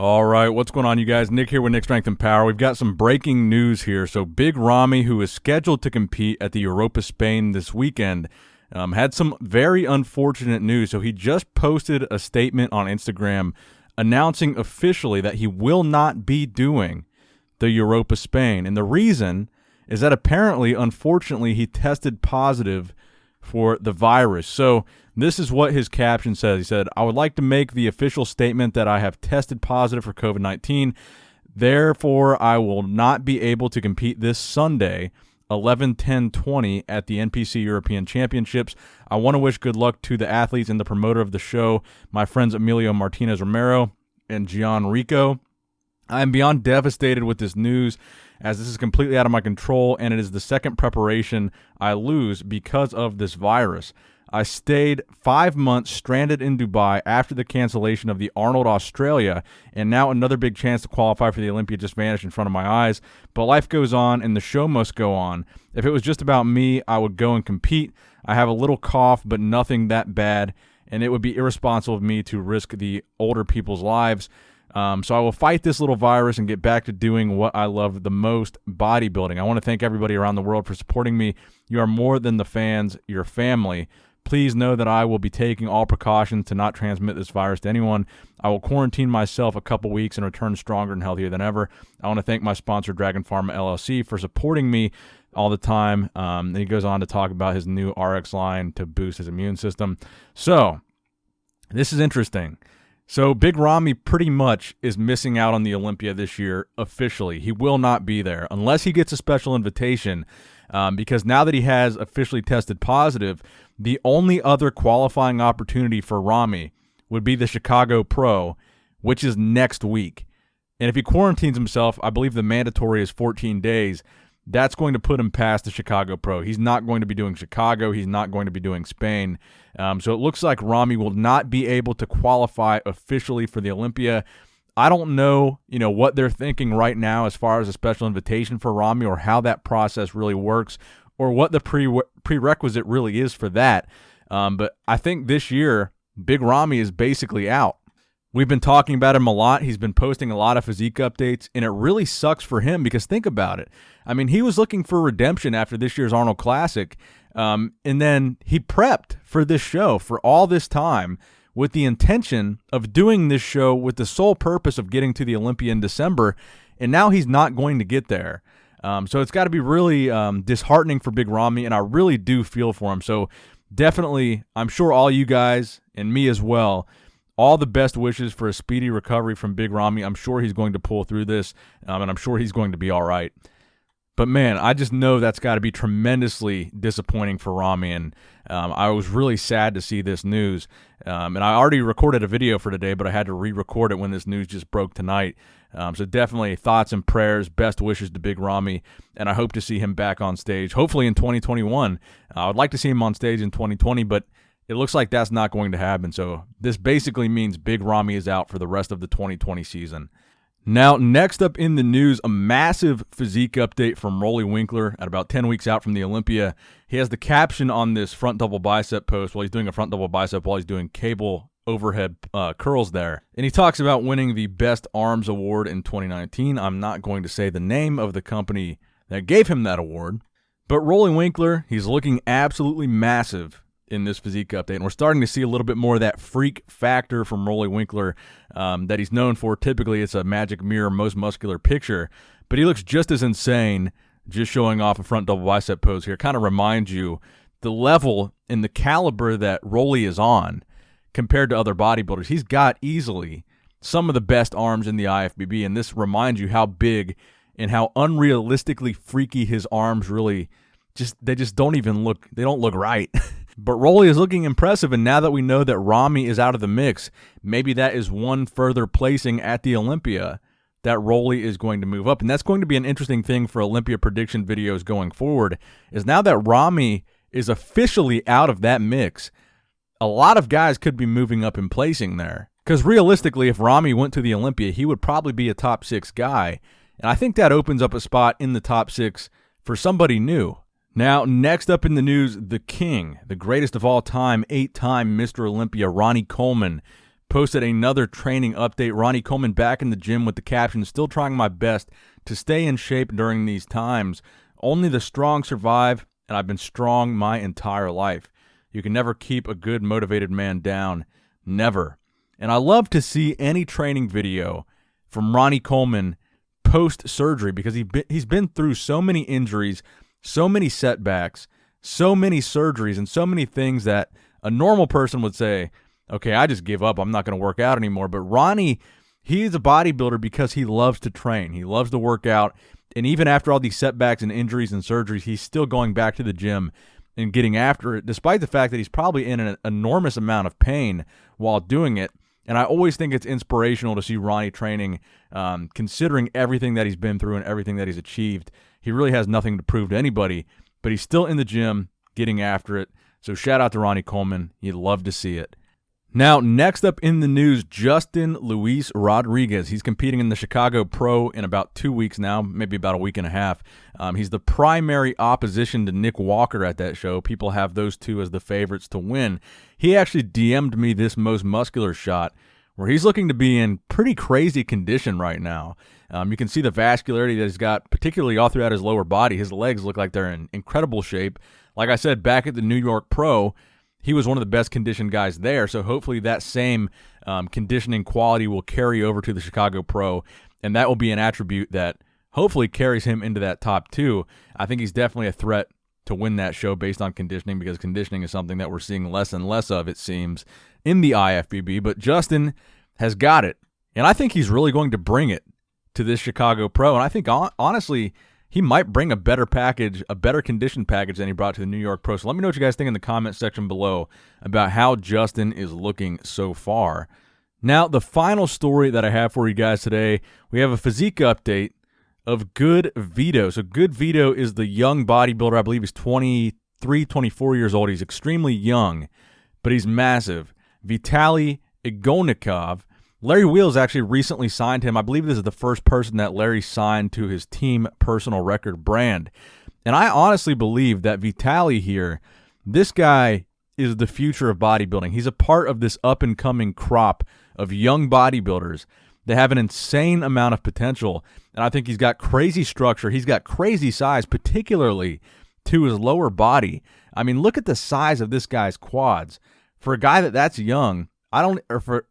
All right, what's going on, you guys? Nick here with Nick Strength and Power. We've got some breaking news here. So Big Ramy, who is scheduled to compete at the Europa Spain this weekend, had some very unfortunate news. So he just posted a statement on Instagram announcing officially that he will not be doing the Europa Spain. And the reason is that apparently, unfortunately, he tested positive for the virus. So this is what his caption says. He said, "I would like to make the official statement that I have tested positive for COVID-19. Therefore, I will not be able to compete this Sunday, 11/10/20 at the NPC European Championships. I want to wish good luck to the athletes and the promoter of the show, my friends Emilio Martinez Romero and Gian Rico. I am beyond devastated with this news, as this is completely out of my control, and it is the second preparation I lose because of this virus. I stayed 5 months stranded in Dubai after the cancellation of the Arnold Australia, and now another big chance to qualify for the Olympia just vanished in front of my eyes. But life goes on, and the show must go on. If it was just about me, I would go and compete. I have a little cough, but nothing that bad, and it would be irresponsible of me to risk the older people's lives. So I will fight this little virus and get back to doing what I love the most, bodybuilding. I want to thank everybody around the world for supporting me. You are more than the fans, you're family. Please know that I will be taking all precautions to not transmit this virus to anyone. I will quarantine myself a couple weeks and return stronger and healthier than ever. I want to thank my sponsor, Dragon Pharma LLC, for supporting me all the time." And he goes on to talk about his new RX line to boost his immune system. So this is interesting. So Big Ramy pretty much is missing out on the Olympia this year officially. He will not be there unless he gets a special invitation, because now that he has officially tested positive, the only other qualifying opportunity for Ramy would be the Chicago Pro, which is next week. And if he quarantines himself, I believe the mandatory is 14 days. That's going to put him past the Chicago Pro. He's not going to be doing Chicago. He's not going to be doing Spain. So it looks like Ramy will not be able to qualify officially for the Olympia. I don't know, what they're thinking right now as far as a special invitation for Ramy, or how that process really works, or what the prerequisite really is for that. But I think this year, Big Ramy is basically out. We've been talking about him a lot. He's been posting a lot of physique updates, and it really sucks for him because think about it. I mean, he was looking for redemption after this year's Arnold Classic, and then he prepped for this show for all this time with the intention of doing this show with the sole purpose of getting to the Olympia in December, and now he's not going to get there. So it's got to be really disheartening for Big Ramy, and I really do feel for him. So definitely, I'm sure all you guys, and me as well, all the best wishes for a speedy recovery from Big Ramy. I'm sure he's going to pull through this, and I'm sure he's going to be all right. But, man, I just know that's got to be tremendously disappointing for Ramy, and I was really sad to see this news. And I already recorded a video for today, but I had to re-record it when this news just broke tonight. So definitely thoughts and prayers, best wishes to Big Ramy, and I hope to see him back on stage, hopefully in 2021. I would like to see him on stage in 2020, but it looks like that's not going to happen. So this basically means Big Ramy is out for the rest of the 2020 season. Now, next up in the news, a massive physique update from Roelly Winklaar at about 10 weeks out from the Olympia. He has the caption on this front double bicep post while he's doing a front double bicep while he's doing cable overhead curls there. And he talks about winning the Best Arms Award in 2019. I'm not going to say the name of the company that gave him that award. But Roelly Winklaar, he's looking absolutely massive in this physique update, and we're starting to see a little bit more of that freak factor from Roelly Winklaar that he's known for. Typically, it's a magic mirror, most muscular picture, but he looks just as insane just showing off a front double bicep pose here. Kind of reminds you the level and the caliber that Roelly is on compared to other bodybuilders. He's got easily some of the best arms in the IFBB, and this reminds you how big and how unrealistically freaky his arms really they just don't even look, they don't look right. But Roelly is looking impressive, and now that we know that Ramy is out of the mix, maybe that is one further placing at the Olympia that Roelly is going to move up. And that's going to be an interesting thing for Olympia prediction videos going forward, is now that Ramy is officially out of that mix, a lot of guys could be moving up and placing there. Because realistically, if Ramy went to the Olympia, he would probably be a top 6 guy. And I think that opens up a spot in the top 6 for somebody new. Now, next up in the news, the king, the greatest of all time, 8-time Mr. Olympia, Ronnie Coleman, posted another training update. Ronnie Coleman back in the gym with the caption, "Still trying my best to stay in shape during these times. Only the strong survive, and I've been strong my entire life. You can never keep a good, motivated man down. Never." And I love to see any training video from Ronnie Coleman post-surgery, because he's been through so many injuries, so many setbacks, so many surgeries, and so many things that a normal person would say, okay, I just give up. I'm not going to work out anymore. But Ronnie, he's a bodybuilder because he loves to train. He loves to work out. And even after all these setbacks and injuries and surgeries, he's still going back to the gym and getting after it, despite the fact that he's probably in an enormous amount of pain while doing it. And I always think it's inspirational to see Ronnie training, considering everything that he's been through and everything that he's achieved. He really has nothing to prove to anybody, but he's still in the gym getting after it. So shout out to Ronnie Coleman. You'd love to see it. Now, next up in the news, Justin Luis Rodriguez. He's competing in the Chicago Pro in about 2 weeks now, maybe about a week and a half. He's the primary opposition to Nick Walker at that show. People have those two as the favorites to win. He actually DM'd me this Most Muscular shot where he's looking to be in pretty crazy condition right now. You can see the vascularity that he's got, particularly all throughout his lower body. His legs look like they're in incredible shape. Like I said, back at the New York Pro, he was one of the best conditioned guys there, so hopefully that same conditioning quality will carry over to the Chicago Pro, and that will be an attribute that hopefully carries him into that top 2. I think he's definitely a threat to win that show based on conditioning, because conditioning is something that we're seeing less and less of, it seems, in the IFBB. But Justin has got it, and I think he's really going to bring it to this Chicago Pro, and I think, honestly, he might bring a better package, a better conditioned package than he brought to the New York Pro. So let me know what you guys think in the comment section below about how Justin is looking so far. Now, the final story that I have for you guys today, we have a physique update of Good Vito. So Good Vito is the young bodybuilder. I believe he's 23, 24 years old. He's extremely young, but he's massive. Vitaly Igolnikov. Larry Wheels actually recently signed him. I believe this is the first person that Larry signed to his team personal record brand. And I honestly believe that Vitaly here, this guy is the future of bodybuilding. He's a part of this up-and-coming crop of young bodybuilders that have an insane amount of potential. And I think he's got crazy structure. He's got crazy size, particularly to his lower body. I mean, look at the size of this guy's quads. For a guy that's young,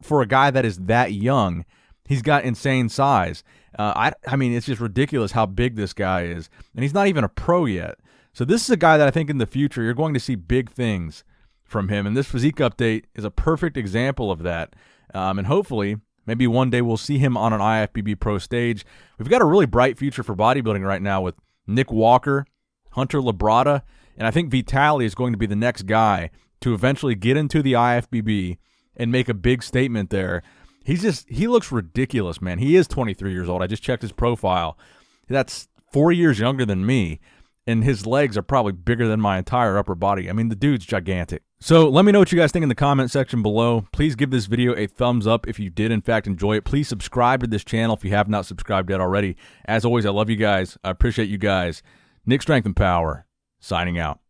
for a guy that is that young, he's got insane size. I mean, it's just ridiculous how big this guy is. And he's not even a pro yet. So this is a guy that I think in the future you're going to see big things from him. And this physique update is a perfect example of that. And hopefully, maybe one day we'll see him on an IFBB Pro stage. We've got a really bright future for bodybuilding right now with Nick Walker, Hunter Labrada, and I think Vitaly is going to be the next guy to eventually get into the IFBB and make a big statement there. He looks ridiculous, man. He is 23 years old. I just checked his profile. That's 4 years younger than me, and his legs are probably bigger than my entire upper body. I mean, the dude's gigantic. So let me know what you guys think in the comment section below. Please give this video a thumbs up if you did, in fact, enjoy it. Please subscribe to this channel if you have not subscribed yet already. As always, I love you guys. I appreciate you guys. Nick Strength and Power, signing out.